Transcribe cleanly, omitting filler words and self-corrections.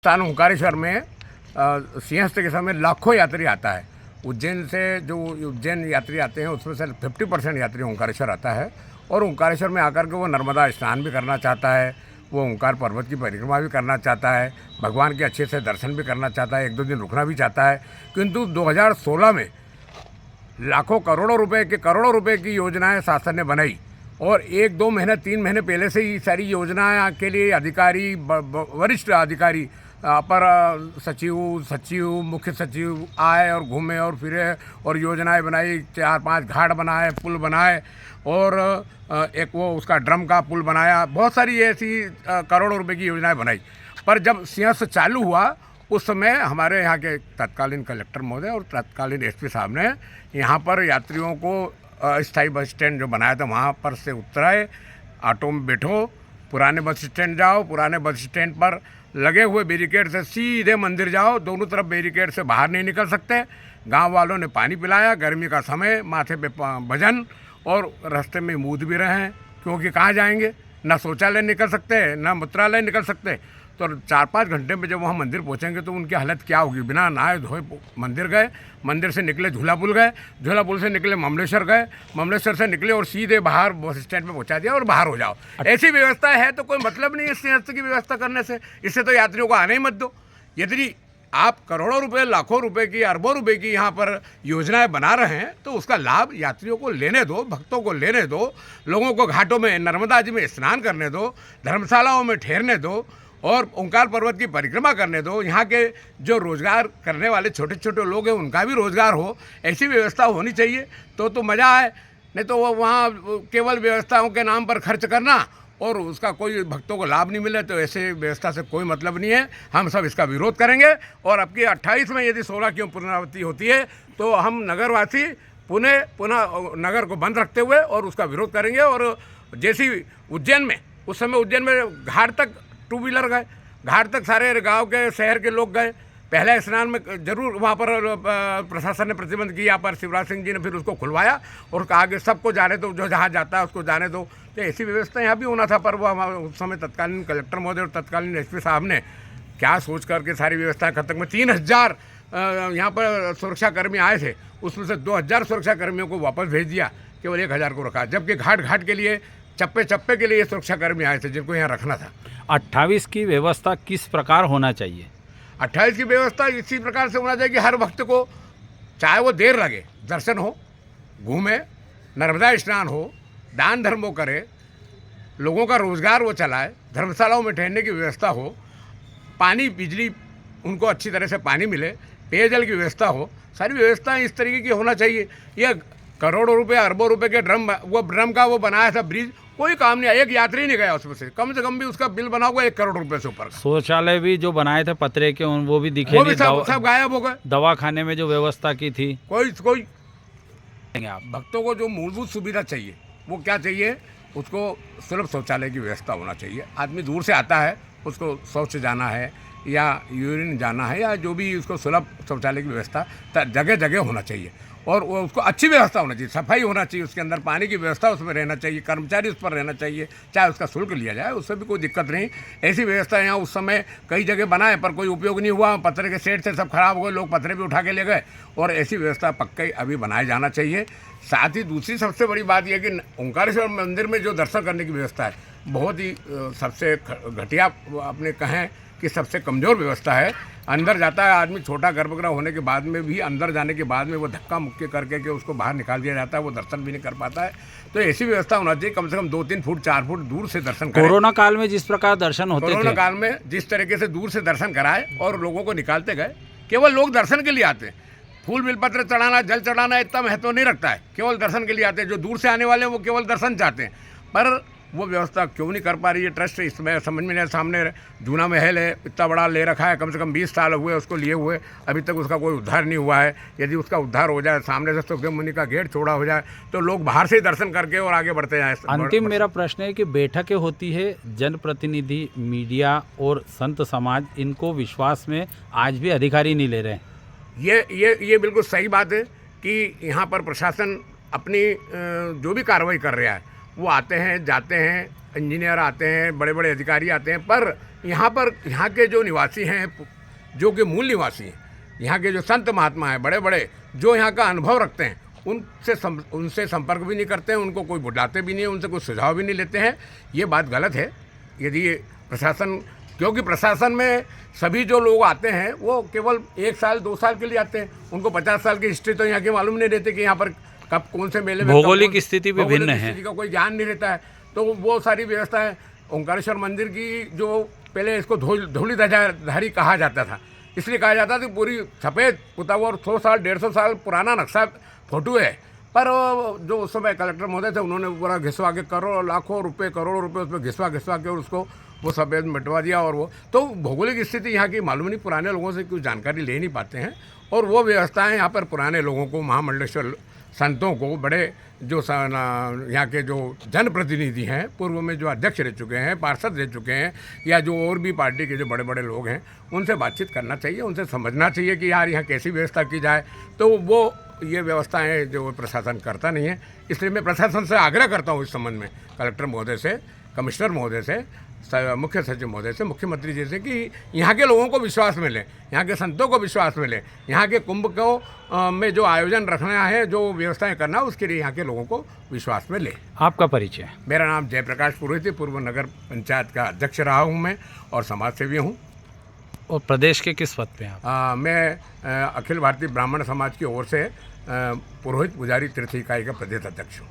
स्थान ओंकारेश्वर में सिंहस्थ के समय लाखों यात्री आता है। उज्जैन से जो उज्जैन यात्री आते हैं उसमें से 50% यात्री ओंकारेश्वर आता है और ओंकारेश्वर में आकर के वो नर्मदा स्नान भी करना चाहता है, वो ओंकार पर्वत की परिक्रमा भी करना चाहता है, भगवान के अच्छे से दर्शन भी करना चाहता है, 1-2 दिन रुकना भी चाहता है। किंतु 2016 में लाखों करोड़ों रुपए की योजनाएं शासन ने बनाई और 1-2 महीने 3 महीने पहले से ही सारी योजनाएं के लिए अधिकारी वरिष्ठ अधिकारी अपर सचिव मुख्य सचिव आए और घूमे और फिरे और योजनाएं बनाई, 4-5 घाट बनाए, पुल बनाए और एक वो उसका ड्रम का पुल बनाया, बहुत सारी ऐसी करोड़ों रुपए की योजनाएं बनाई। पर जब सिंहस्थ चालू हुआ उस समय हमारे यहाँ के तत्कालीन कलेक्टर महोदय और तत्कालीन एसपी साहब ने यहाँ पर यात्रियों को स्थायी बस स्टैंड जो बनाया था वहाँ पर से उतराए, ऑटो में बैठो, पुराने बस स्टैंड जाओ, पुराने बस स्टैंड पर लगे हुए बैरिकेड से सीधे मंदिर जाओ, दोनों तरफ बैरिकेड से बाहर नहीं निकल सकते। गांव वालों ने पानी पिलाया, गर्मी का समय, माथे पे भजन और रास्ते में मूद भी रहे हैं क्योंकि कहाँ जाएंगे, ना शौचालय निकल सकते ना मूत्रालय निकल सकते। तो 4-5 घंटे में जब वहाँ मंदिर पहुँचेंगे तो उनकी हालत क्या होगी। बिना नहाए धोए मंदिर गए, मंदिर से निकले झूला पुल गए, झूला पुल से निकले ममलेश्वर गए, ममलेश्वर से निकले और सीधे बाहर बस स्टैंड पे पहुँचा दिया और बाहर हो जाओ। ऐसी व्यवस्था है तो कोई मतलब नहीं है सिंहस्थ की व्यवस्था करने से। इससे तो यात्रियों को आने ही मत दो। यदि आप करोड़ों रुपए, लाखों रुपए की, अरबों रुपए की यहाँ पर योजनाएं बना रहे हैं तो उसका लाभ यात्रियों को लेने दो, भक्तों को लेने दो, लोगों को घाटों में नर्मदा जी में स्नान करने दो, धर्मशालाओं में ठहरने दो और ओंकार पर्वत की परिक्रमा करने दो। यहाँ के जो रोज़गार करने वाले छोटे छोटे लोग हैं उनका भी रोज़गार हो, ऐसी व्यवस्था होनी चाहिए तो मज़ा आए। नहीं तो वो वहाँ केवल व्यवस्थाओं के नाम पर खर्च करना और उसका कोई भक्तों को लाभ नहीं मिले तो ऐसे व्यवस्था से कोई मतलब नहीं है। हम सब इसका विरोध करेंगे और अब की 28 में यदि 16 की पुनरावृत्ति होती है तो हम नगरवासी पुनः नगर को बंद रखते हुए और उसका विरोध करेंगे। और जैसी उज्जैन में उस समय उज्जैन में घाट तक 2 व्हीलर गए, घाट तक सारे गांव के शहर के लोग गए। पहले स्नान में जरूर वहाँ पर प्रशासन ने प्रतिबंध किया पर शिवराज सिंह जी ने फिर उसको खुलवाया और कहा कि सबको जाने दो, जो जहाँ जाता है उसको जाने दो। तो ऐसी व्यवस्था यहाँ भी होना था पर वो उस समय तत्कालीन कलेक्टर महोदय और तत्कालीन एसपी साहब ने क्या सोच करके सारी व्यवस्थाएं खत्म में 3000 यहाँ पर सुरक्षाकर्मी आए थे, उसमें से 2000 सुरक्षाकर्मियों को वापस भेज दिया, केवल 1000 को रखा। जबकि घाट घाट के लिए, चप्पे चप्पे के लिए ये सुरक्षाकर्मी आए थे जिनको यहाँ रखना था। 28 की व्यवस्था किस प्रकार होना चाहिए? 28 की व्यवस्था इसी प्रकार से होना चाहिए कि हर वक्त को, चाहे वो देर लगे, दर्शन हो, घूमे, नर्मदा स्नान हो, दान धर्म वो करे, लोगों का रोज़गार वो चलाए, धर्मशालाओं में ठहरने की व्यवस्था हो, पानी बिजली उनको अच्छी तरह से पानी मिले, पेयजल की व्यवस्था हो, सारी व्यवस्थाएं इस तरीके की होना चाहिए। यह करोड़ों रुपए, अरबों रुपए के ड्रम का वो बनाया था ब्रिज, कोई काम नहीं आया, एक यात्री नहीं गया उसमें से। कम से कम भी उसका बिल बना हुआ 1 करोड़ रुपए से ऊपर। शौचालय भी जो बनाए थे पतरे के वो भी दिखे वो भी सब गायब हो गए। दवाखाने में जो व्यवस्था की थी कोई आप भक्तों को जो मूलभूत सुविधा चाहिए वो क्या चाहिए, उसको सुलभ शौचालय की व्यवस्था होना चाहिए। आदमी दूर से आता है, उसको शौच जाना है या यूरिन जाना है या जो भी, उसको सुलभ शौचालय की व्यवस्था जगह जगह होना चाहिए और वो उसको अच्छी व्यवस्था होना चाहिए, सफाई होना चाहिए, उसके अंदर पानी की व्यवस्था उसमें रहना चाहिए, कर्मचारी उस पर रहना चाहिए, चाहे उसका शुल्क लिया जाए, उससे भी कोई दिक्कत नहीं। ऐसी व्यवस्था यहाँ उस समय कई जगह बनाए पर कोई उपयोग नहीं हुआ, पत्थर के सेट से सब खराब हो गए, लोग पत्थरे भी उठा के ले गए और ऐसी व्यवस्था पक्का अभी बनाया जाना चाहिए। साथ ही दूसरी सबसे बड़ी बात यह कि ओंकारेश्वर मंदिर में जो दर्शन करने की व्यवस्था है बहुत ही सबसे घटिया, अपने कहें कि सबसे कमज़ोर व्यवस्था है। अंदर जाता है आदमी, छोटा गर्भगृह होने के बाद में भी अंदर जाने के बाद में वो धक्का मुक्की करके कि उसको बाहर निकाल दिया जाता है, वो दर्शन भी नहीं कर पाता है। तो ऐसी व्यवस्था होना चाहिए, कम से कम 2-3 फुट 4 फुट दूर से दर्शन करें। कोरोना काल में जिस प्रकार दर्शन होते थे, कोरोना काल में जिस तरीके से दूर से दर्शन कराए और लोगों को निकालते गए, केवल लोग दर्शन के लिए आते हैं। फूल बिलपत्र चढ़ाना, जल चढ़ाना इतना महत्व नहीं रखता है, केवल दर्शन के लिए आते हैं। जो दूर से आने वाले हैं वो केवल दर्शन चाहते हैं, पर वो व्यवस्था क्यों नहीं कर पा रही है ट्रस्ट। इसमें समझ में नहीं। सामने जूना महल है, इतना बड़ा ले रखा है, कम से कम 20 साल हुए उसको लिए हुए, अभी तक उसका कोई उद्धार नहीं हुआ है। यदि उसका उद्धार हो जाए, सामने से सुखदेव मुनि का गेट छोड़ा हो जाए तो लोग बाहर से ही दर्शन करके और आगे बढ़ते जाएँ। अंतिम मेरा प्रश्न है कि बैठकें होती है, जनप्रतिनिधि, मीडिया और संत समाज, इनको विश्वास में आज भी अधिकारी नहीं ले रहे हैं। ये बिल्कुल सही बात है कि यहाँ पर प्रशासन अपनी जो भी कार्रवाई कर रहा है वो आते हैं, जाते हैं, इंजीनियर आते हैं, बड़े बड़े अधिकारी आते हैं, पर यहाँ पर यहाँ के जो निवासी हैं, जो कि मूल निवासी हैं, यहाँ के जो संत महात्मा हैं बड़े बड़े, जो यहाँ का अनुभव रखते हैं, उनसे संपर्क भी नहीं करते हैं, उनको कोई बुलाते भी नहीं है, उनसे कोई सुझाव भी नहीं लेते हैं। ये बात गलत है। यदि प्रशासन, क्योंकि प्रशासन में सभी जो लोग आते हैं वो केवल 1 साल 2 साल के लिए आते हैं, उनको 50 साल की हिस्ट्री तो यहाँ की मालूम नहीं रहती कि यहाँ पर कब कौन से मेले में भौगोलिक स्थिति भी भिन्न है, का कोई ज्ञान नहीं रहता है। तो वो सारी व्यवस्था है। ओंकारेश्वर मंदिर की जो पहले इसको धूली धारी कहा जाता था, इसलिए कहा जाता था कि पूरी सफ़ेद पुता हुआ और 100 साल 150 साल पुराना नक्शा फोटो है। पर जो उस समय कलेक्टर महोदय थे, उन्होंने पूरा घिसवा के लाखों रुपए करोड़ों रुपए उसमें घिसवा के और उसको वो सफ़ेद मिटवा दिया। और वो तो भौगोलिक स्थिति यहाँ की मालूम नहीं, पुराने लोगों से कुछ जानकारी ले नहीं पाते हैं। और वो व्यवस्थाएं यहाँ पर पुराने लोगों को, महामंडलेश्वर संतों को, बड़े जो यहाँ के जो जनप्रतिनिधि हैं, पूर्व में जो अध्यक्ष रह चुके हैं, पार्षद रह चुके हैं, या जो और भी पार्टी के जो बड़े बड़े लोग हैं, उनसे बातचीत करना चाहिए, उनसे समझना चाहिए कि यार यहाँ कैसी व्यवस्था की जाए। तो वो ये व्यवस्थाएं जो प्रशासन करता नहीं है। इसलिए मैं प्रशासन से आग्रह करता हूँ इस संबंध में, कलेक्टर महोदय से, कमिश्नर महोदय से, मुख्य सचिव महोदय से, मुख्यमंत्री जी से, कि यहाँ के लोगों को विश्वास मिले, यहाँ के संतों को विश्वास मिले, यहाँ के कुंभ को में जो आयोजन रखना है, जो व्यवस्थाएं करना है, उसके लिए यहाँ के लोगों को विश्वास में ले। आपका परिचय? मेरा नाम जयप्रकाश पुरोहित है, पूर्व नगर पंचायत का अध्यक्ष रहा हूँ मैं और समाज सेवी हूँ। और प्रदेश के किस पद पे आप? मैं अखिल भारतीय ब्राह्मण समाज की ओर से पुरोहित पुजारी तीर्थ इकाई का प्रदेश अध्यक्ष हूँ।